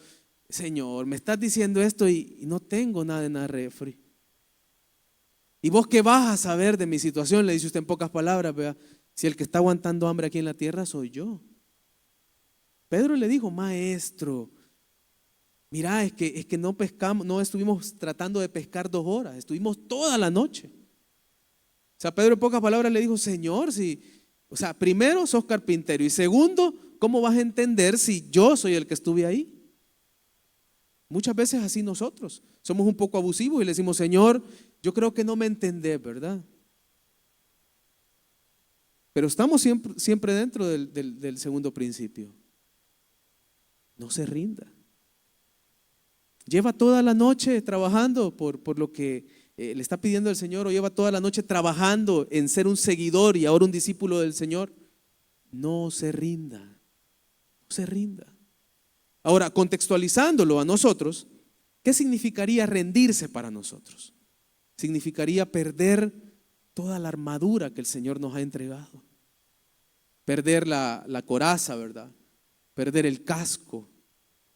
Señor, me estás diciendo esto y no tengo nada en la refri. ¿Y vos qué vas a saber de mi situación? Le dice usted en pocas palabras, vea, si el que está aguantando hambre aquí en la tierra soy yo. Pedro le dijo, maestro, mira, es que no pescamos, no estuvimos tratando de pescar 2 horas, estuvimos toda la noche. O sea, Pedro en pocas palabras le dijo, Señor, o sea, primero sos carpintero y segundo, ¿cómo vas a entender si yo soy el que estuve ahí? Muchas veces así nosotros somos un poco abusivos y le decimos, Señor, yo creo que no me entendés, ¿verdad? Pero estamos siempre dentro del segundo principio. No se rinda. Lleva toda la noche trabajando por lo que le está pidiendo el Señor, o lleva toda la noche trabajando en ser un seguidor y ahora un discípulo del Señor. No se rinda, no se rinda. Ahora, contextualizándolo a nosotros, ¿qué significaría rendirse para nosotros? Significaría perder toda la armadura que el Señor nos ha entregado. Perder la coraza, ¿verdad? Perder el casco,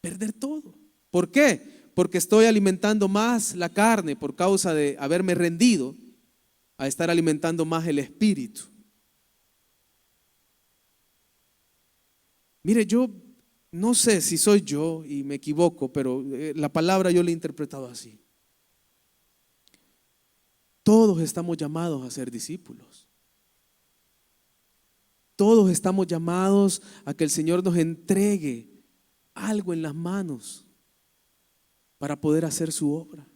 perder todo. ¿Por qué? Porque estoy alimentando más la carne por causa de haberme rendido a estar alimentando más el espíritu. Mire, yo no sé si soy yo y me equivoco, pero la palabra yo la he interpretado así. Todos estamos llamados a ser discípulos. Todos estamos llamados a que el Señor nos entregue algo en las manos para poder hacer su obra.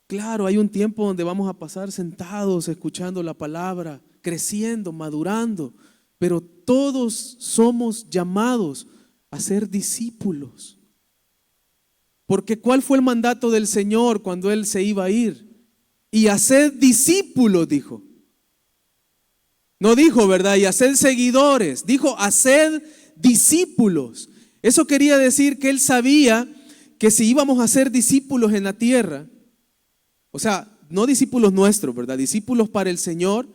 Claro, hay un tiempo donde vamos a pasar sentados escuchando la palabra, creciendo, madurando, pero todos somos llamados a ser discípulos. Porque ¿cuál fue el mandato del Señor cuando Él se iba a ir? Y haced discípulos, dijo. No dijo, ¿verdad? Y haced seguidores. Dijo, haced discípulos. Eso quería decir que Él sabía que si íbamos a ser discípulos en la tierra, o sea, no discípulos nuestros, ¿verdad? Discípulos para el Señor,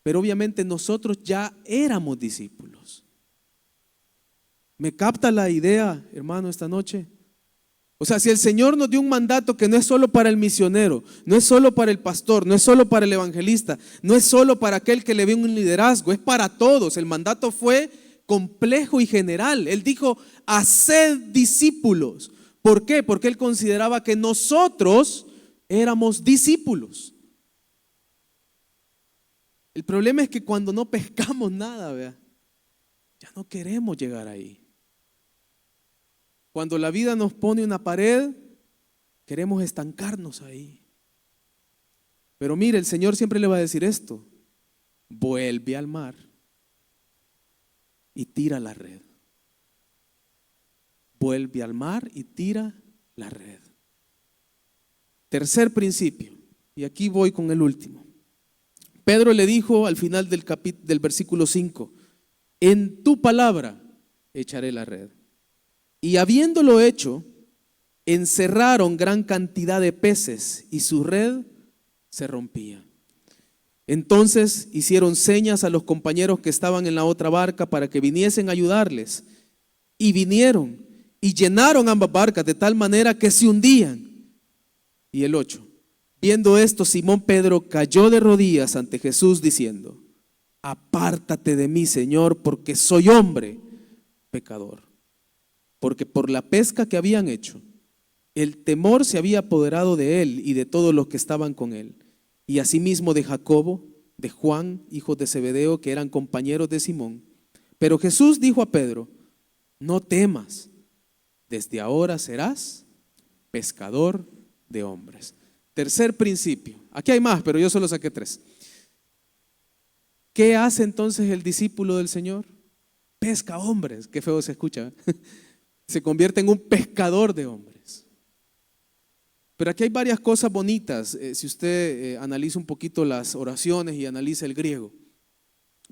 pero obviamente nosotros ya éramos discípulos. ¿Me capta la idea, hermano, esta noche? O sea, si el Señor nos dio un mandato que no es solo para el misionero, no es solo para el pastor, no es solo para el evangelista, no es solo para aquel que le ve un liderazgo, es para todos. El mandato fue complejo y general. Él dijo, haced discípulos. ¿Por qué? Porque Él consideraba que nosotros éramos discípulos. El problema es que cuando no pescamos nada, vea, ya no queremos llegar ahí. Cuando la vida nos pone una pared, queremos estancarnos ahí. Pero mire, el Señor siempre le va a decir esto: vuelve al mar y tira la red. Vuelve al mar y tira la red. Tercer principio, y aquí voy con el último. Pedro le dijo al final del versículo 5, en tu palabra echaré la red. Y habiéndolo hecho, encerraron gran cantidad de peces y su red se rompía. Entonces hicieron señas a los compañeros que estaban en la otra barca para que viniesen a ayudarles. Y vinieron y llenaron ambas barcas de tal manera que se hundían. Y el 8, viendo esto, Simón Pedro cayó de rodillas ante Jesús diciendo, apártate de mí, Señor, porque soy hombre pecador. Porque por la pesca que habían hecho, el temor se había apoderado de él y de todos los que estaban con él. Y asimismo de Jacobo, de Juan, hijos de Zebedeo, que eran compañeros de Simón. Pero Jesús dijo a Pedro, no temas, desde ahora serás pescador de hombres. Tercer principio. Aquí hay más, pero yo solo saqué 3. ¿Qué hace entonces el discípulo del Señor? pesca hombres. Qué feo se escucha. Se convierte en un pescador de hombres. Pero aquí hay varias cosas bonitas, si usted analiza un poquito las oraciones y analiza el griego.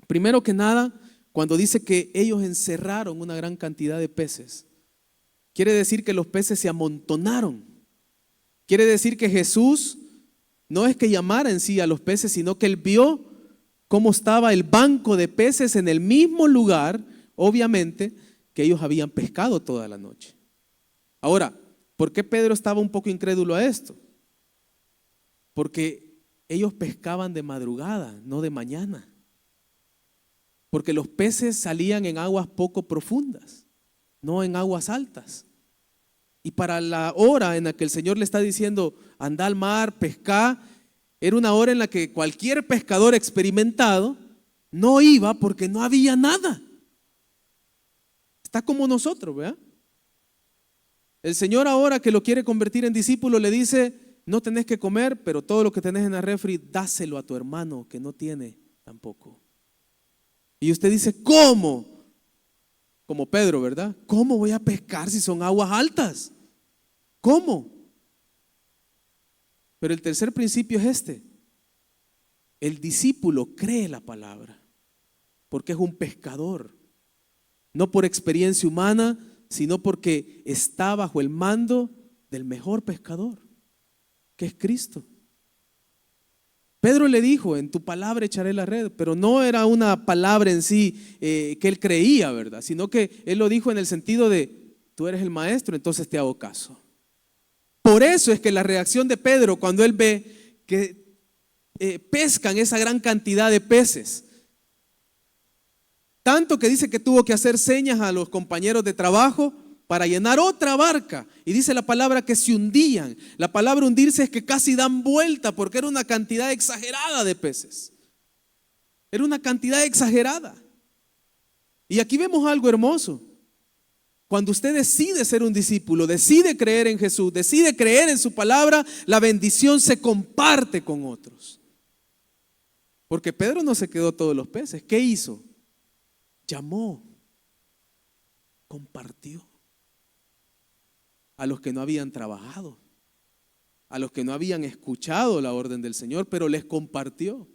Primero que nada, cuando dice que ellos encerraron una gran cantidad de peces, quiere decir que los peces se amontonaron. Quiere decir que Jesús no es que llamara en sí a los peces, sino que Él vio cómo estaba el banco de peces en el mismo lugar, obviamente, que ellos habían pescado toda la noche. Ahora, ¿por qué Pedro estaba un poco incrédulo a esto? Porque ellos pescaban de madrugada, no de mañana. Porque los peces salían en aguas poco profundas, no en aguas altas. Y para la hora en la que el Señor le está diciendo, anda al mar, pesca, era una hora en la que cualquier pescador experimentado no iba porque no había nada. Está como nosotros, ¿verdad? El Señor ahora que lo quiere convertir en discípulo le dice, no tenés que comer, pero todo lo que tenés en la refri, dáselo a tu hermano que no tiene tampoco. Y usted dice, ¿cómo? Como Pedro, ¿verdad? ¿Cómo voy a pescar si son aguas altas? ¿Cómo? Pero el tercer principio es este. El discípulo cree la palabra porque es un pescador. No por experiencia humana, sino porque está bajo el mando del mejor pescador, que es Cristo. Pedro le dijo, en tu palabra echaré la red, pero no era una palabra en sí que él creía, ¿verdad? Sino que él lo dijo en el sentido de, tú eres el maestro, entonces te hago caso. Por eso es que la reacción de Pedro cuando él ve que pescan esa gran cantidad de peces, tanto que dice que tuvo que hacer señas a los compañeros de trabajo para llenar otra barca. Y dice la palabra que se hundían. La palabra hundirse es que casi dan vuelta porque era una cantidad exagerada de peces. Era una cantidad exagerada. Y aquí vemos algo hermoso. Cuando usted decide ser un discípulo, decide creer en Jesús, decide creer en su palabra, la bendición se comparte con otros. Porque Pedro no se quedó todos los peces. ¿Qué hizo? Llamó, compartió a los que no habían trabajado, a los que no habían escuchado la orden del Señor, pero les compartió.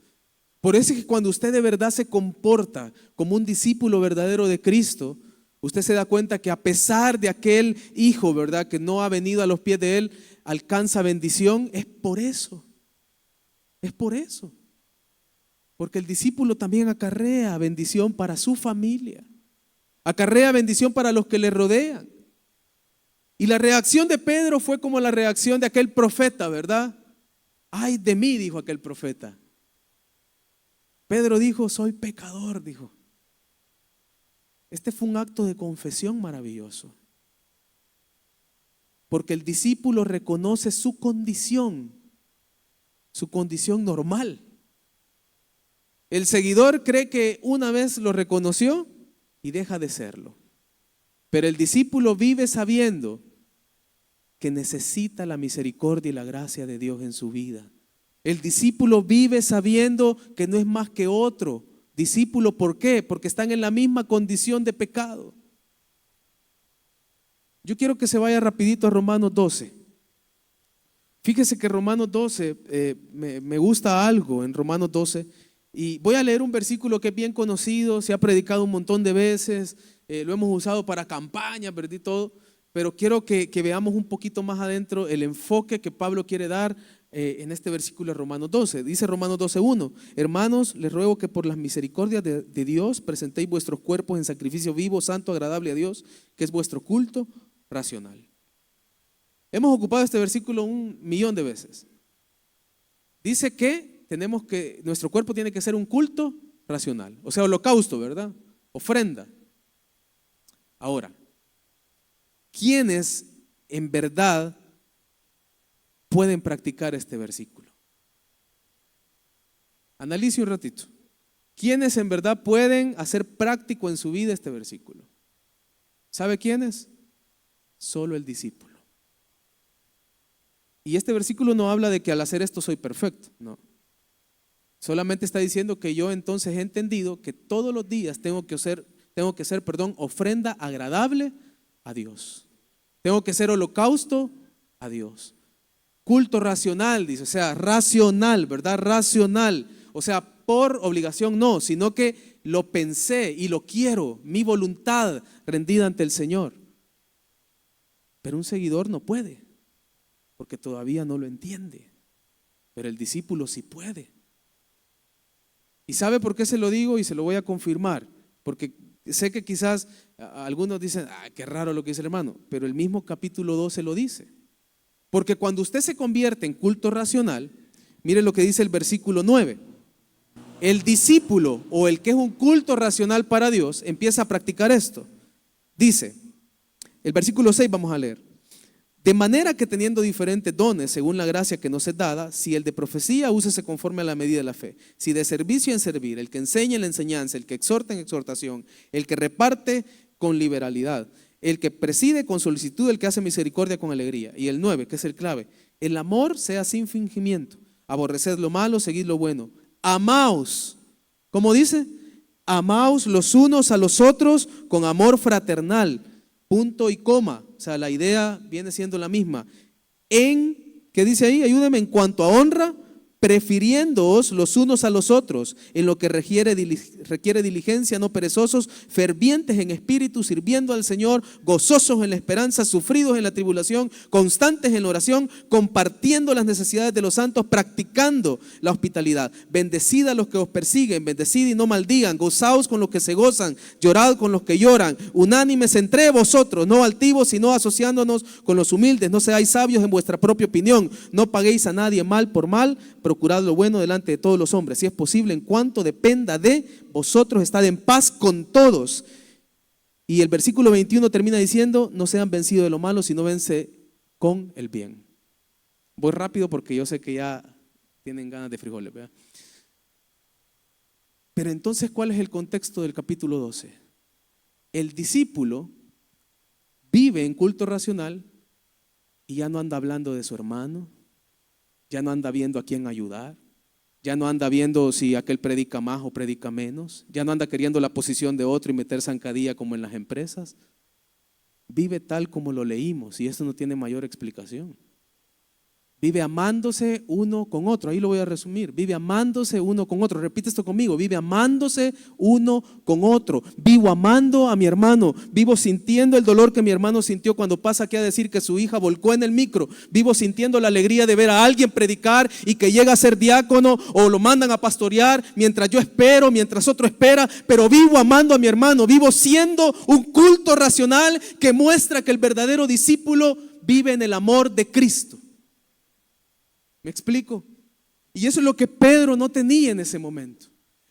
Por eso es que cuando usted de verdad se comporta como un discípulo verdadero de Cristo, usted se da cuenta que a pesar de aquel hijo, ¿verdad?, que no ha venido a los pies de él, alcanza bendición. Es por eso. Es por eso. Porque el discípulo también acarrea bendición para su familia. Acarrea bendición para los que le rodean. Y la reacción de Pedro fue como la reacción de aquel profeta, ¿verdad? Ay de mí, dijo aquel profeta. Pedro dijo, soy pecador, dijo. Este fue un acto de confesión maravilloso. Porque el discípulo reconoce su condición normal. El seguidor cree que una vez lo reconoció y deja de serlo. Pero el discípulo vive sabiendo que necesita la misericordia y la gracia de Dios en su vida. El discípulo vive sabiendo que no es más que otro discípulo. ¿Por qué? Porque están en la misma condición de pecado. Yo quiero que se vaya rapidito a Romanos 12. Fíjese que Romanos 12, me gusta algo en Romanos 12. Y voy a leer un versículo que es bien conocido, se ha predicado un montón de veces, lo hemos usado para campañas, ¿verdad? Todo, pero quiero que veamos un poquito más adentro el enfoque que Pablo quiere dar en este versículo de Romanos 12. Dice Romanos 12:1, hermanos, les ruego que por las misericordias de Dios presentéis vuestros cuerpos en sacrificio vivo, santo, agradable a Dios, que es vuestro culto racional. Hemos ocupado este versículo 1.000.000 de veces. Dice que nuestro cuerpo tiene que ser un culto racional, o sea, holocausto, ¿verdad? Ofrenda. Ahora, ¿quiénes en verdad pueden practicar este versículo? Analice un ratito. ¿Quiénes en verdad pueden hacer práctico en su vida este versículo? ¿Sabe quiénes? Solo el discípulo. Y este versículo no habla de que al hacer esto soy perfecto, no. Solamente está diciendo que yo entonces he entendido que todos los días tengo que tengo que ser, ofrenda agradable a Dios. Tengo que ser holocausto a Dios. Culto racional, dice, o sea, racional, ¿verdad? Racional. O sea, por obligación no, sino que lo pensé y lo quiero, mi voluntad rendida ante el Señor. Pero un seguidor no puede, porque todavía no lo entiende. Pero el discípulo sí puede. ¿Y sabe por qué se lo digo? Y se lo voy a confirmar. Porque sé que quizás algunos dicen, qué raro lo que dice el hermano, pero el mismo capítulo 12 lo dice. Porque cuando usted se convierte en culto racional, mire lo que dice el versículo 9. El discípulo o el que es un culto racional para Dios empieza a practicar esto. Dice, el versículo 6 vamos a leer. De manera que teniendo diferentes dones según la gracia que nos es dada, si el de profecía, úsese conforme a la medida de la fe. Si de servicio en servir, el que enseña en la enseñanza, el que exhorta en exhortación, el que reparte con liberalidad, el que preside con solicitud, el que hace misericordia con alegría. Y el 9, que es el clave, el amor sea sin fingimiento, aborreced lo malo, seguid lo bueno. Amaos, ¿cómo dice? Amaos los unos a los otros con amor fraternal, punto y coma. O sea, la idea viene siendo la misma. ¿Qué dice ahí? Ayúdeme, en cuanto a honra, prefiriéndoos los unos a los otros, en lo que requiere diligencia, no perezosos, fervientes en espíritu, sirviendo al Señor, gozosos en la esperanza, sufridos en la tribulación, constantes en la oración, compartiendo las necesidades de los santos, practicando la hospitalidad. Bendecid a los que os persiguen, bendecid y no maldigan, gozaos con los que se gozan, llorad con los que lloran, unánimes entre vosotros, no altivos, sino asociándonos con los humildes. No seáis sabios en vuestra propia opinión, no paguéis a nadie mal por mal, procurad lo bueno delante de todos los hombres. Si es posible, en cuanto dependa de vosotros, estad en paz con todos. Y el versículo 21 termina diciendo, no sean vencidos de lo malo, sino vence con el bien. Voy rápido porque yo sé que ya tienen ganas de frijoles, ¿verdad? Pero entonces, ¿cuál es el contexto del capítulo 12? El discípulo vive en culto racional y ya no anda hablando de su hermano, ya no anda viendo a quién ayudar, ya no anda viendo si aquel predica más o predica menos, ya no anda queriendo la posición de otro y meter zancadilla como en las empresas. Vive tal como lo leímos y esto no tiene mayor explicación. Vive amándose uno con otro, ahí lo voy a resumir. Vive amándose uno con otro, repite esto conmigo, vive amándose uno con otro. Vivo amando a mi hermano, vivo sintiendo el dolor que mi hermano sintió cuando pasa aquí a decir que su hija volcó en el micro. Vivo sintiendo la alegría de ver a alguien predicar y que llega a ser diácono o lo mandan a pastorear mientras yo espero, mientras otro espera. Pero vivo amando a mi hermano, vivo siendo un culto racional que muestra que el verdadero discípulo vive en el amor de Cristo. ¿Me explico? Y eso es lo que Pedro no tenía en ese momento.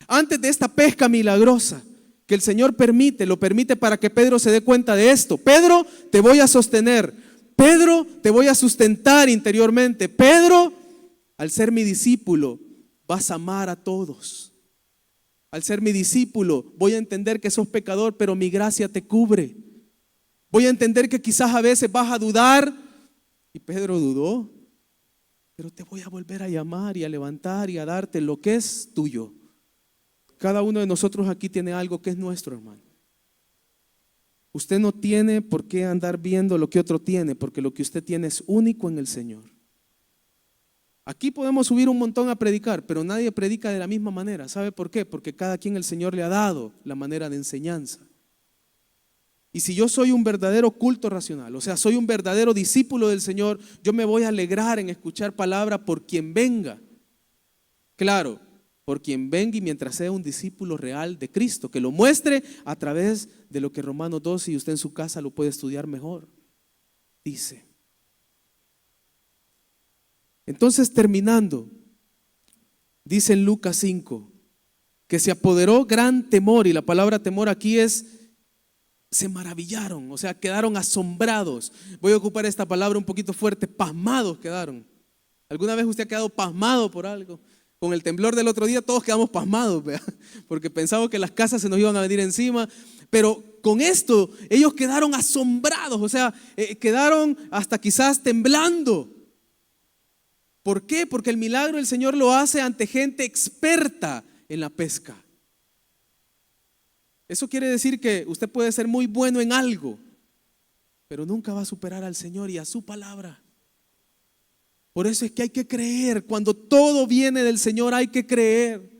Antes de esta pesca milagrosa que el Señor lo permite para que Pedro se dé cuenta de esto. Pedro, te voy a sostener. Pedro, te voy a sustentar interiormente. Pedro, al ser mi discípulo, vas a amar a todos. Al ser mi discípulo, voy a entender que sos pecador, pero mi gracia te cubre. Voy a entender que quizás a veces vas a dudar. Y Pedro dudó. Pero te voy a volver a llamar y a levantar y a darte lo que es tuyo. Cada uno de nosotros aquí tiene algo que es nuestro, hermano. Usted no tiene por qué andar viendo lo que otro tiene, porque lo que usted tiene es único en el Señor. Aquí podemos subir un montón a predicar, pero nadie predica de la misma manera. ¿Sabe por qué? Porque cada quien el Señor le ha dado la manera de enseñanza. Y si yo soy un verdadero culto racional, o sea, soy un verdadero discípulo del Señor, yo me voy a alegrar en escuchar palabra por quien venga. Claro, por quien venga y mientras sea un discípulo real de Cristo, que lo muestre a través de lo que Romanos 12 y usted en su casa lo puede estudiar mejor. Dice. Entonces, terminando, dice en Lucas 5, que se apoderó gran temor, y la palabra temor aquí es se maravillaron, o sea, quedaron asombrados. Voy a ocupar esta palabra un poquito fuerte, pasmados quedaron. ¿Alguna vez usted ha quedado pasmado por algo? Con el temblor del otro día todos quedamos pasmados, ¿verdad? Porque pensábamos que las casas se nos iban a venir encima, pero con esto ellos quedaron asombrados, o sea, quedaron hasta quizás temblando. ¿Por qué? Porque el milagro el Señor lo hace ante gente experta en la pesca. Eso quiere decir que usted puede ser muy bueno en algo, pero nunca va a superar al Señor y a su palabra. Por eso es que hay que creer. Cuando todo viene del Señor hay que creer.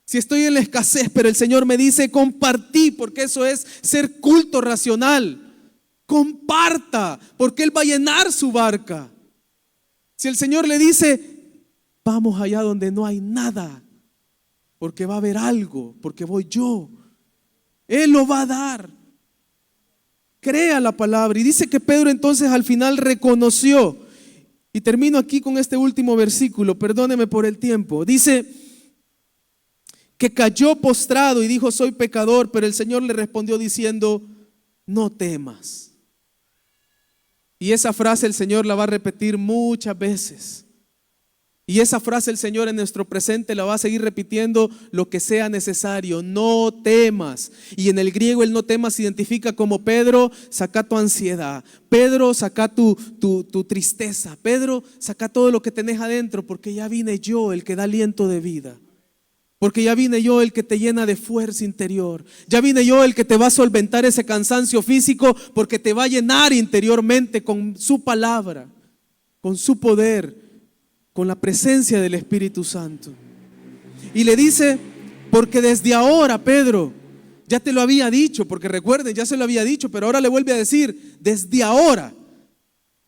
Si estoy en la escasez, pero el Señor me dice compartí, porque eso es ser culto racional. Comparta, porque Él va a llenar su barca. Si el Señor le dice, vamos allá donde no hay nada, porque va a haber algo, porque voy yo, Él lo va a dar. Crea la palabra. Y dice que Pedro entonces al final reconoció. Y termino aquí con este último versículo, perdóneme por el tiempo. Dice que cayó postrado y dijo, soy pecador, pero el Señor le respondió diciendo, no temas. Y esa frase el Señor la va a repetir muchas veces. Y esa frase el Señor en nuestro presente la va a seguir repitiendo lo que sea necesario. No temas. Y en el griego el no temas se identifica como Pedro, saca tu ansiedad. Pedro, saca tu tristeza. Pedro, saca todo lo que tenés adentro, porque ya vine yo, el que da aliento de vida. Porque ya vine yo, el que te llena de fuerza interior. Ya vine yo, el que te va a solventar ese cansancio físico, porque te va a llenar interiormente con su palabra, con su poder, con la presencia del Espíritu Santo. Y le dice, porque desde ahora, Pedro, ya te lo había dicho, porque recuerden, ya se lo había dicho, pero ahora le vuelve a decir, desde ahora.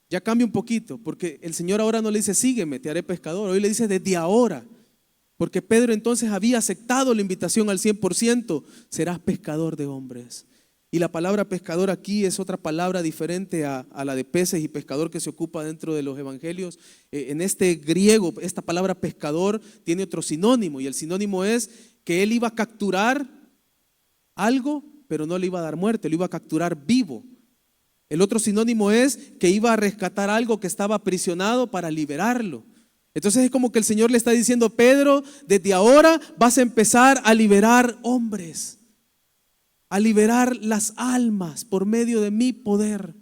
Ya cambia un poquito, porque el Señor ahora no le dice, sígueme, te haré pescador. Hoy le dice, desde ahora. Porque Pedro entonces había aceptado la invitación al 100%, serás pescador de hombres. Y la palabra pescador aquí es otra palabra diferente a la de peces y pescador que se ocupa dentro de los evangelios. En este griego, esta palabra pescador tiene otro sinónimo, y el sinónimo es que él iba a capturar algo, pero no le iba a dar muerte, lo iba a capturar vivo. El otro sinónimo es que iba a rescatar algo que estaba aprisionado para liberarlo. Entonces es como que el Señor le está diciendo, Pedro, desde ahora vas a empezar a liberar hombres, a liberar las almas por medio de mi poder.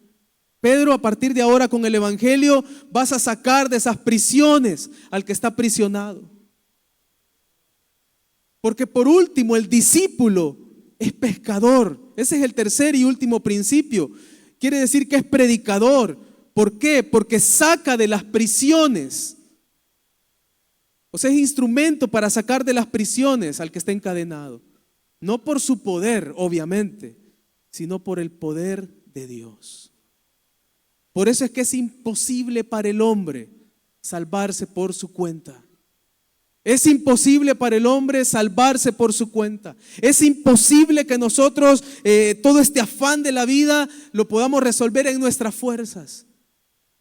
Pedro, a partir de ahora con el evangelio vas a sacar de esas prisiones al que está aprisionado. Porque por último el discípulo es pescador. Ese es el tercer y último principio. Quiere decir que es predicador. ¿Por qué? Porque saca de las prisiones. O sea, es instrumento para sacar de las prisiones al que está encadenado. No por su poder, obviamente, sino por el poder de Dios. Por eso es que es imposible para el hombre salvarse por su cuenta. Es imposible para el hombre salvarse por su cuenta. Es imposible que nosotros todo este afán de la vida lo podamos resolver en nuestras fuerzas.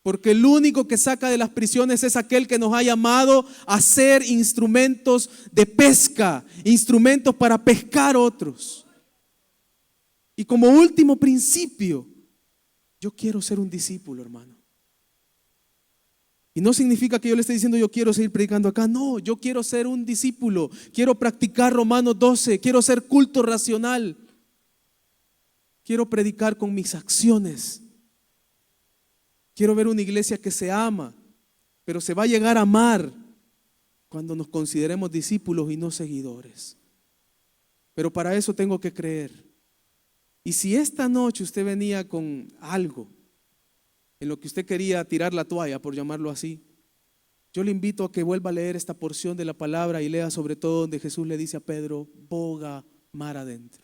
Porque el único que saca de las prisiones es aquel que nos ha llamado a ser instrumentos de pesca, instrumentos para pescar otros. Y como último principio, yo quiero ser un discípulo, hermano. Y no significa que yo le esté diciendo yo quiero seguir predicando acá. No, yo quiero ser un discípulo. Quiero practicar Romanos 12. Quiero ser culto racional. Quiero predicar con mis acciones. Quiero ver una iglesia que se ama, pero se va a llegar a amar cuando nos consideremos discípulos y no seguidores. Pero para eso tengo que creer. Y si esta noche usted venía con algo en lo que usted quería tirar la toalla, por llamarlo así, yo le invito a que vuelva a leer esta porción de la palabra y lea sobre todo donde Jesús le dice a Pedro, boga mar adentro.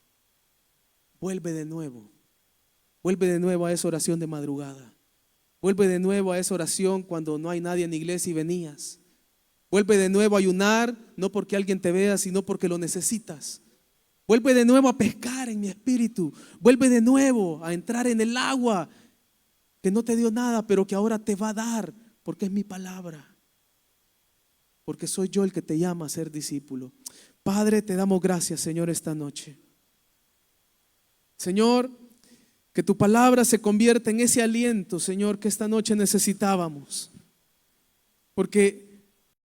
Vuelve de nuevo a esa oración de madrugada. Vuelve de nuevo a esa oración cuando no hay nadie en la iglesia y venías. Vuelve de nuevo a ayunar, no porque alguien te vea, sino porque lo necesitas. Vuelve de nuevo a pescar en mi espíritu. Vuelve de nuevo a entrar en el agua que no te dio nada, pero que ahora te va a dar, porque es mi palabra. Porque soy yo el que te llama a ser discípulo. Padre, te damos gracias, Señor, esta noche. Señor, que tu palabra se convierta en ese aliento, Señor, que esta noche necesitábamos. Porque